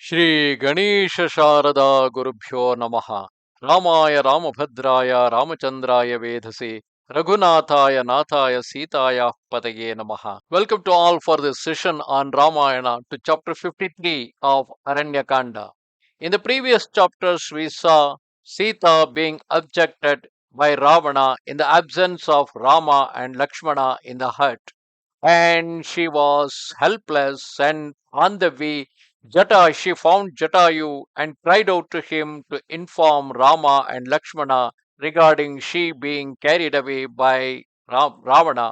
Shri Ganesha Sharada Gurubhyo Namaha Ramaya Ramabhadraya Ramachandraya Vedhase Raghunathaya Nathaya Sitaya Pataye Namaha. Welcome to all for this session on Ramayana to chapter 53 of Aranya Kanda. In the previous chapters, we saw Sita being abducted by Ravana in the absence of Rama and Lakshmana in the hut, and she was helpless, and on the way she found Jatayu and cried out to him to inform Rama and Lakshmana regarding she being carried away by Ravana.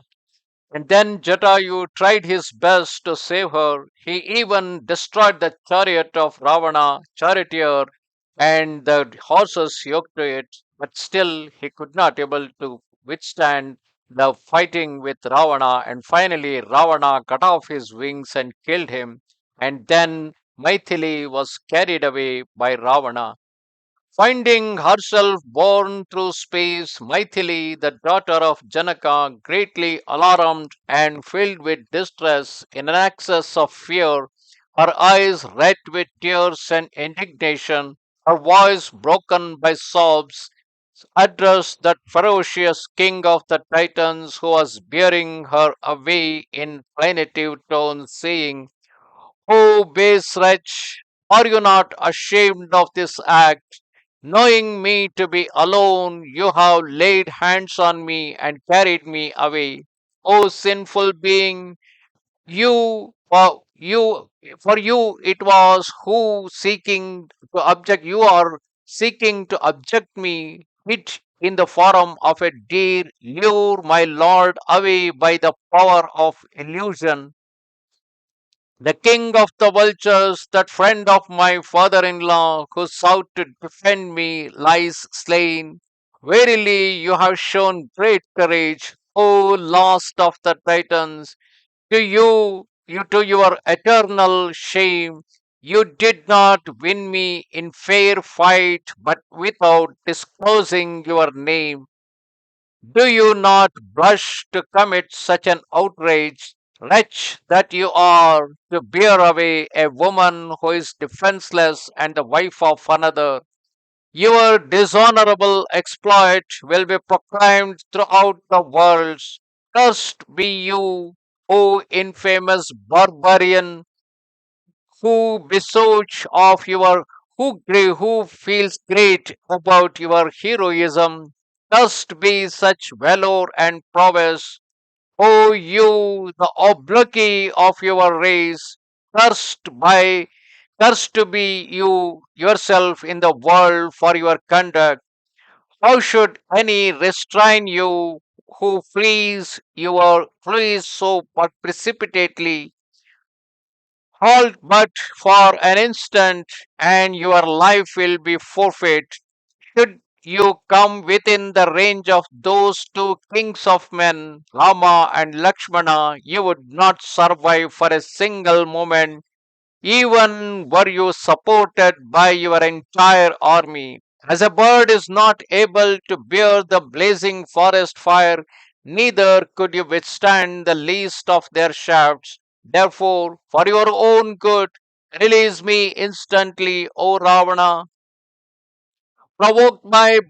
And then Jatayu tried his best to save her. He even destroyed the chariot of Ravana, charioteer, and the horses yoked to it, but still he could not able to withstand the fighting with Ravana, and finally Ravana cut off his wings and killed him, and then Maithili was carried away by Ravana. Finding herself borne through space, Maithili, the daughter of Janaka, greatly alarmed and filled with distress in an excess of fear, her eyes red with tears and indignation, her voice broken by sobs, addressed that ferocious king of the Titans who was bearing her away in plaintive tones, saying, "O base wretch, are you not ashamed of this act? Knowing me to be alone, you have laid hands on me and carried me away. O sinful being, for you it was who seeking to object you are seeking to object me, it in the form of a deer lure my lord away by the power of illusion. The king of the vultures, that friend of my father in law, who sought to defend me, lies slain. Verily, you have shown great courage, O last of the Titans. To your eternal shame, you did not win me in fair fight, but without disclosing your name. Do you not blush to commit such an outrage? Wretch that you are, to bear away a woman who is defenseless and the wife of another. Your dishonorable exploit will be proclaimed throughout the worlds. Cursed be you, O infamous barbarian, who besought of your who feels great about your heroism. Cursed be such valor and prowess, O you, the obloquy of your race, cursed by cursed to be you yourself in the world for your conduct. How should any restrain you who flees so precipitately? Halt but for an instant, and your life will be forfeit. Should you come within the range of those two kings of men, Rama and Lakshmana, you would not survive for a single moment, even were you supported by your entire army. As a bird is not able to bear the blazing forest fire, neither could you withstand the least of their shafts. Therefore, for your own good, release me instantly, O Ravana. Provoked by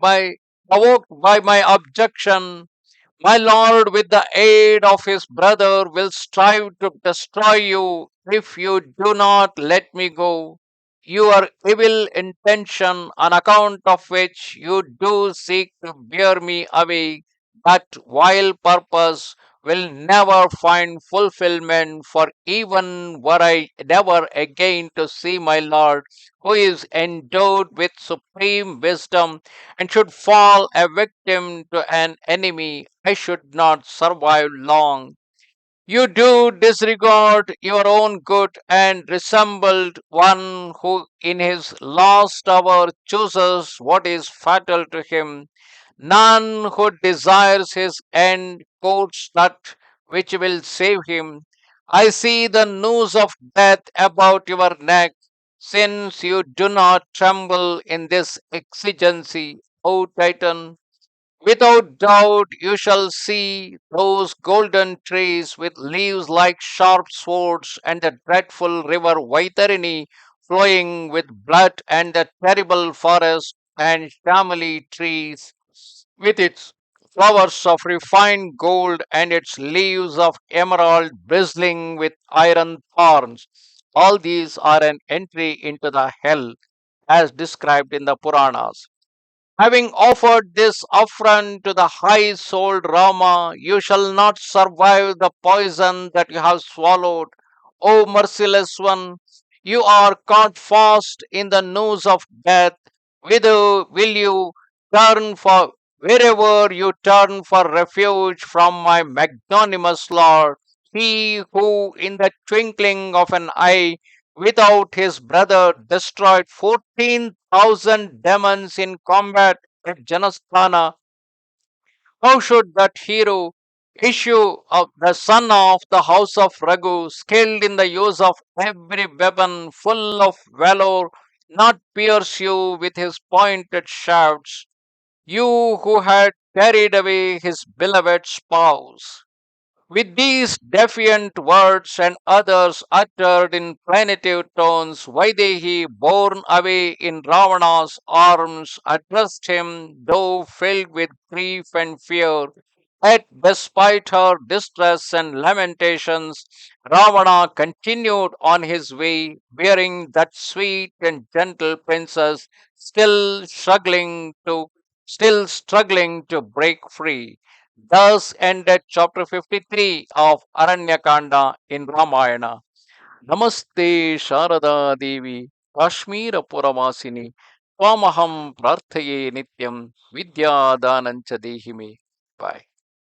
my objection, my lord, with the aid of his brother, will strive to destroy you if you do not let me go. Your evil intention, on account of which you do seek to bear me away, that vile purpose will never find fulfillment, for even were I never again to see my lord, who is endowed with supreme wisdom, and should fall a victim to an enemy, I should not survive long. You do disregard your own good and resembled one who in his last hour chooses what is fatal to him. None who desires his end courts that which will save him. I see the noose of death about your neck, since you do not tremble in this exigency, O Titan. Without doubt, you shall see those golden trees with leaves like sharp swords, and the dreadful river Vaitarini flowing with blood, and the terrible forest and shamally trees with its flowers of refined gold and its leaves of emerald bristling with iron thorns. All these are an entry into the hell as described in the Puranas. Having offered this affront to the high souled Rama, you shall not survive the poison that you have swallowed. O merciless one, you are caught fast in the noose of death. Whither will you turn for wherever you turn for refuge from my magnanimous Lord? He who in the twinkling of an eye without his brother destroyed 14,000 demons in combat at Janasthana. How should that hero issue of the son of the house of Raghu, skilled in the use of every weapon, full of valour, not pierce you with his pointed shafts, you who had carried away his beloved spouse? With these defiant words and others uttered in plaintive tones, Vaidehi, borne away in Ravana's arms, addressed him, though filled with grief and fear. Yet, despite her distress and lamentations, Ravana continued on his way, bearing that sweet and gentle princess, still struggling to break free. Thus ended chapter 53 of Aranya Kanda in Ramayana. Namaste Sharada Devi Kashmira Puravasini Twamaham Prarthaye Nityam Vidya Danancha Dehime. Bye.